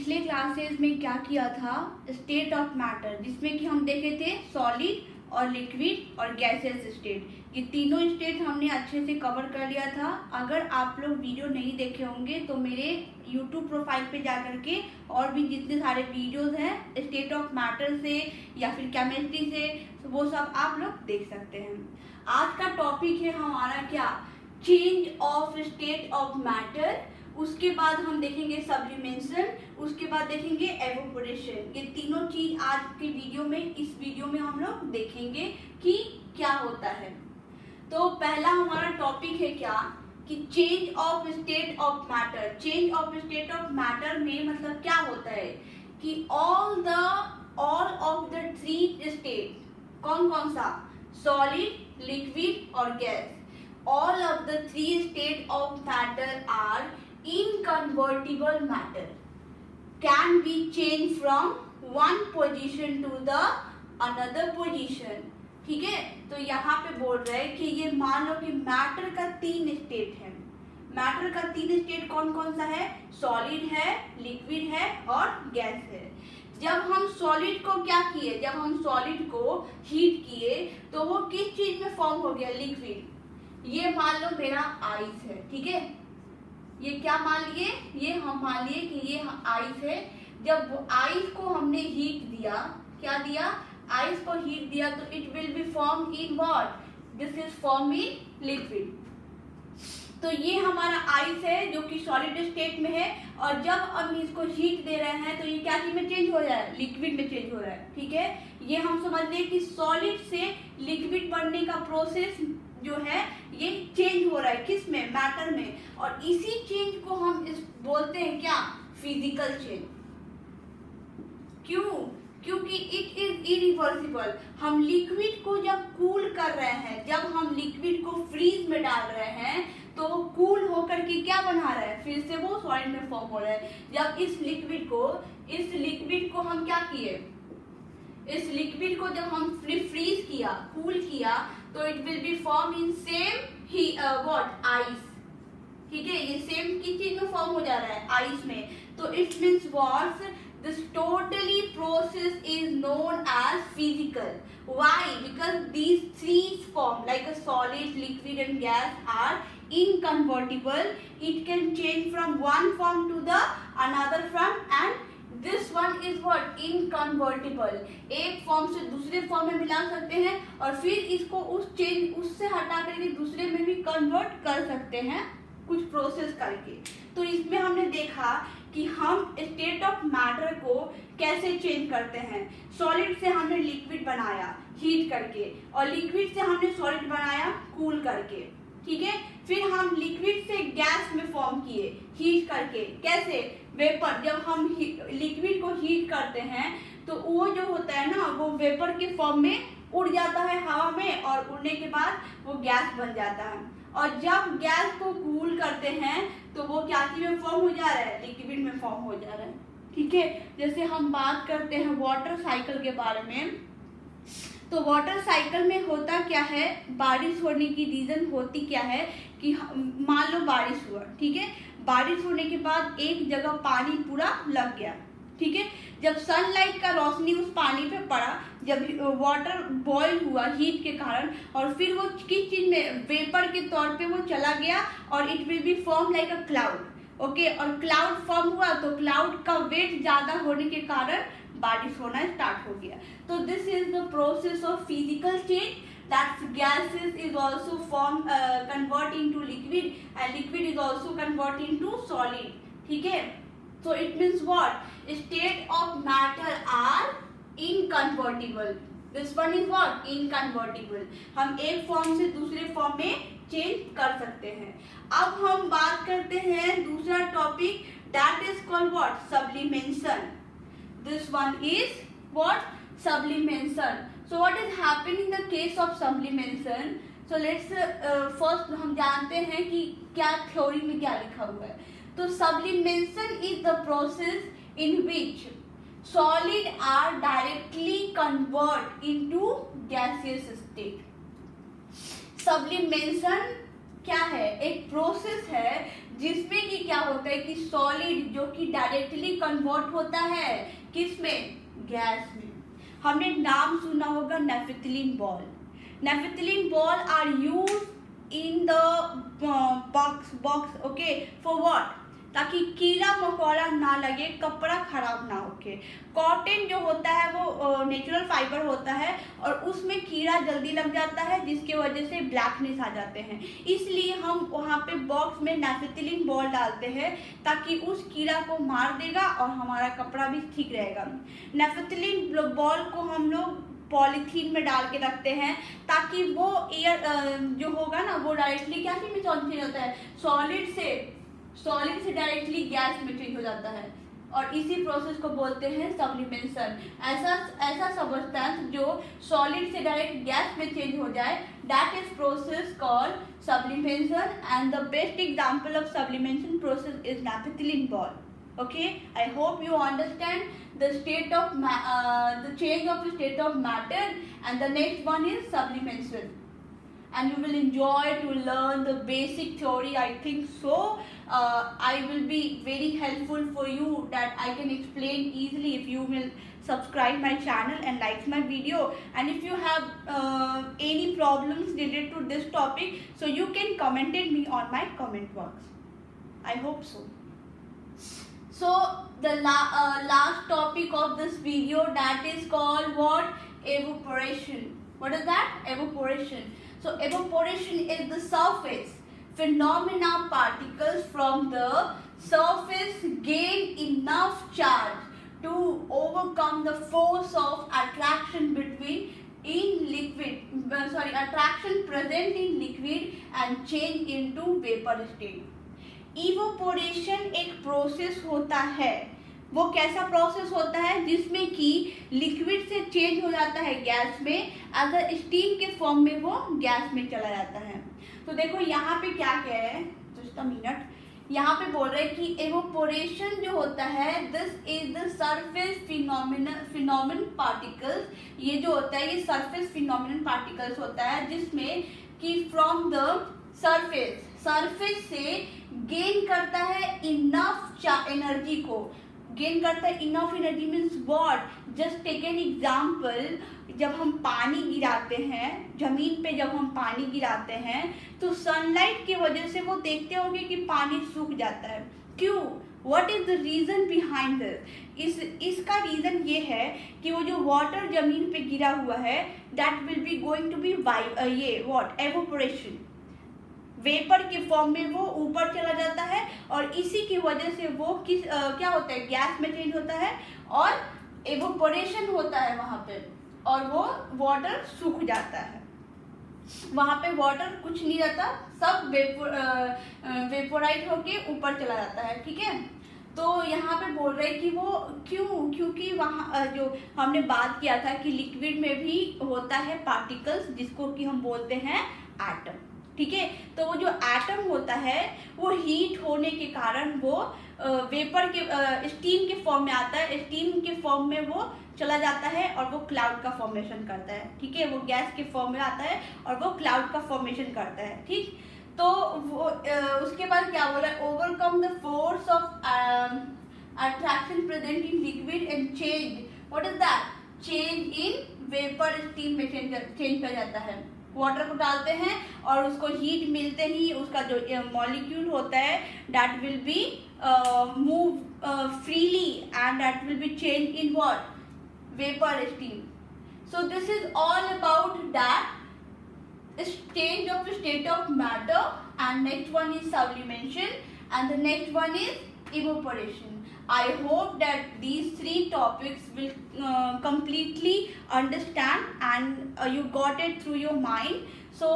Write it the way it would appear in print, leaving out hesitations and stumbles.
पिछले क्लासेस में क्या किया था, स्टेट ऑफ मैटर, जिसमें कि हम देखे थे सॉलिड और लिक्विड और गैसियस स्टेट। ये तीनों स्टेट हमने अच्छे से कवर कर लिया था। अगर आप लोग वीडियो नहीं देखे होंगे तो मेरे यूट्यूब प्रोफाइल पे जा करके और भी जितने सारे वीडियोस हैं स्टेट ऑफ मैटर से या फिर केमिस्ट्री से, वो सब आप लोग देख सकते हैं। आज का टॉपिक है हमारा क्या, change of state of matter. उसके बाद हम देखेंगे सब्लिमेशन, उसके बाद देखेंगे एवोपोरेशन। ये तीनों चीज आज के वीडियो में, इस वीडियो में हम लोग देखेंगे कि क्या होता है। तो पहला हमारा टॉपिक है क्या कि change of state of matter. Change of state of matter में मतलब क्या होता है कि all of the three state, कौन कौन सा, सॉलिड, लिक्विड और gas, all of the three state of matter are inconvertible matter, can be changed from one position to the another position। ठीक है, तो यहाँ पे बोल रहे हैं कि ये मान लो कि मैटर का तीन स्टेट है। मैटर का तीन स्टेट कौन कौन सा है, सॉलिड है, लिक्विड है और गैस है। जब हम सॉलिड को क्या किए, जब हम सॉलिड को हीट किए तो वो किस चीज में फॉर्म हो गया, लिक्विड। ये मान लो मेरा आइस है, ठीक है, ये क्या मान लिए, ये हम मान लिए कि ये आइस है। जब आइस को हमने हीट दिया, क्या दिया, आइस को हीट दिया, तो it will be form in what, this is form in liquid. तो ये हमारा आइस है जो कि सॉलिड स्टेट में है, और जब हम इसको हीट दे रहे हैं तो ये क्या चीज में चेंज हो रहा है, लिक्विड में चेंज हो रहा है। ठीक है, ये हम समझ लें कि सॉलिड से लिक्विड बनने का प्रोसेस जो है ये चेंज हो रहा है, किस में, मैटर में। और इसी चेंज को हम बोलते हैं क्या, फिजिकल चेंज। क्यों, क्योंकि इट इज इरिवर्सिबल। हम लिक्विड को जब कूल कर रहे हैं, जब हम लिक्विड को फ्रीज में डाल रहे हैं तो वो कूल होकर के क्या बना रहा है, फिर से वो सॉलिड में फॉर्म हो रहा है। जब इस लिक्विड को हम क्या किए, इस लिक्विड को जब हम फ्रीज किया, कूल किया, तो it will be form in same what, ice. ठीक है, ये सेम किस चीज में फॉर्म हो जा रहा है, आइस में। तो it means what, this totally process is known as physical. Why, because these three form like a solid, liquid and gas are inconvertible. It can change from one form to the another form, and this one is what, inconvertible. एक form से दूसरे form में मिला सकते हैं और फिर इसको उससे हटा करके दूसरे में भी कन्वर्ट कर सकते हैं कुछ प्रोसेस करके। तो इसमें हमने देखा कि हम स्टेट ऑफ मैटर को कैसे चेंज करते हैं। सॉलिड से हमने लिक्विड बनाया हीट करके, और लिक्विड से हमने सॉलिड बनाया कूल करके। ठीक है, फिर हम लिक्विड से गैस में फॉर्म किए हीट करके, कैसे, वेपर। जब हम लिक्विड को हीट करते हैं तो वो जो होता है ना, वो वेपर के फॉर्म में उड़ जाता है हवा में, और उड़ने के बाद वो गैस बन जाता है। और जब गैस को कूल करते हैं तो वो क्या चीज में फॉर्म हो जा रहा है, लिक्विड में फॉर्म हो जा रहा है। ठीक है, जैसे हम बात करते हैं वाटर साइकिल के बारे में, तो वाटर साइकिल में होता क्या है, बारिश होने की रीजन होती क्या है कि मान लो बारिश हुआ, ठीक है, बारिश होने के बाद एक जगह पानी पूरा लग गया। ठीक है, जब सनलाइट का रोशनी उस पानी पे पड़ा, जब वाटर बॉयल हुआ हीट के कारण, और फिर वो किस चीज में, वेपर के तौर पे वो चला गया, और it will be form like a cloud. Okay, और क्लाउड फॉर्म हुआ तो क्लाउड का वेट ज्यादा होने के कारण बारिश होना स्टार्ट हो गया। तो this is the process of physical change, that gases is also convert into liquid, and liquid is also convert into solid। ठीक है, so it means what, state of matter are inconvertible। this one is what, inconvertible। हम एक form से दूसरे form में change कर सकते हैं। अब हम बात करते हैं दूसरा topic, that is called what, sublimation। this one is what, sublimation। So what is happening in the case of sublimation? So let's first हम जानते हैं कि क्या थ्योरी में क्या लिखा हुआ है। तो sublimation is the process in which solid are directly convert into gaseous state। sublimation क्या है, एक प्रोसेस है जिसमें कि क्या होता है कि सॉलिड जो कि डायरेक्टली कन्वर्ट होता है किसमें, गैस में। हमने नाम सुना होगा naphthalene ball. Naphthalene ball are use in the box okay for what, ताकि कीड़ा मकोड़ा ना लगे, कपड़ा खराब ना होके। कॉटन जो होता है वो नेचुरल फाइबर होता है और उसमें कीड़ा जल्दी लग जाता है जिसके वजह से ब्लैकनेस आ जाते हैं, इसलिए हम वहाँ पे बॉक्स में नेफिथिलीन बॉल डालते हैं ताकि उस कीड़ा को मार देगा और हमारा कपड़ा भी ठीक रहेगा। नेफिथिलीन बॉल को हम लोग पॉलीथीन में डाल के रखते हैं ताकि वो एयर जो होगा ना वो डायरेक्टली क्या चीज में चेंज होता है, सॉलिड से डायरेक्टली गैस में चेंज हो जाता है और इसी प्रोसेस को बोलते हैं सब्लिमेशन। ऐसा सब्सटेंस जो सॉलिड से डायरेक्ट गैस में चेंज हो जाए, that is process called sublimation and the best example of sublimation process is naphthalene ball. Okay, I hope you understand the change of state of matter, and the next one is sublimation, and you will enjoy to learn the basic theory. I think so. I will be very helpful for you that I can explain easily if you will subscribe my channel and like my video. And if you have any problems related to this topic, so you can comment it me on my comment box. I hope so. So the last topic of this video, that is called what, evaporation. What is that? Evaporation. So evaporation is the surface phenomena particles from the surface gain enough charge to overcome the force of attraction attraction present in liquid and change into vapor state. Evaporation एक process होता है, वो कैसा process होता है जिसमें कि liquid से चेंज हो जाता है गैस में, एज अ स्टीम के फॉर्म में वो गैस में चला जाता है। तो देखो यहाँ पे क्या कह रहे हैं, जस्ट अ मिनट, यहाँ पे बोल रहे हैं कि एवोपोरेशन जो होता है, this is the surface phenomenon particles. ये जो होता है ये सरफेस फिनोमिनन पार्टिकल्स होता है जिसमें कि फ्रॉम द सरफेस से गेन करता है इनफ एनर्जी को। गेन करता है enough energy means what, just take an example, जब हम पानी गिराते हैं जमीन पे, जब हम पानी गिराते हैं तो सनलाइट की वजह से वो देखते होंगे कि पानी सूख जाता है। क्यों? What is the reason behind this? इसका रीजन ये है कि वो जो वाटर जमीन पे गिरा हुआ है, that will be going to be ये व्हाट, एवोपोरेशन। वेपर के फॉर्म में वो ऊपर चला जाता है और इसी की वजह से वो क्या होता है, गैस में चेंज होता है और एवोपोरेशन होता है वहाँ पे, और वो वाटर सूख जाता है। वहाँ पे वाटर कुछ नहीं रहता, सब वेपोराइज होके ऊपर चला जाता है। ठीक है, तो यहाँ पे बोल रहे हैं कि वो क्योंकि वहाँ जो हमने बात किया था कि लिक्विड में भी होता है पार्टिकल्स जिसको कि हम बोलते हैं एटम। ठीक है, तो वो जो एटम होता है वो हीट होने के कारण वो वेपर के स्टीम के फॉर्म में आता है, स्टीम के फॉर्म में वो चला जाता है और वो क्लाउड का फॉर्मेशन करता है। ठीक है, वो गैस के फॉर्म में आता है और वो क्लाउड का फॉर्मेशन करता है। ठीक, तो वो उसके बाद क्या बोला, overcome the force of attraction present in liquid and change, what is that, change in vapour, steam में चेंज कर जाता है। वाटर को डालते हैं और उसको हीट मिलते ही उसका जो मॉलिक्यूल होता है that will B move freely and that will B change in what, vapour steam. So this is all about that change of state of matter, and next one is sublimation, and the next one is evaporation. I hope that these three topics will completely understand and you got it through your mind. So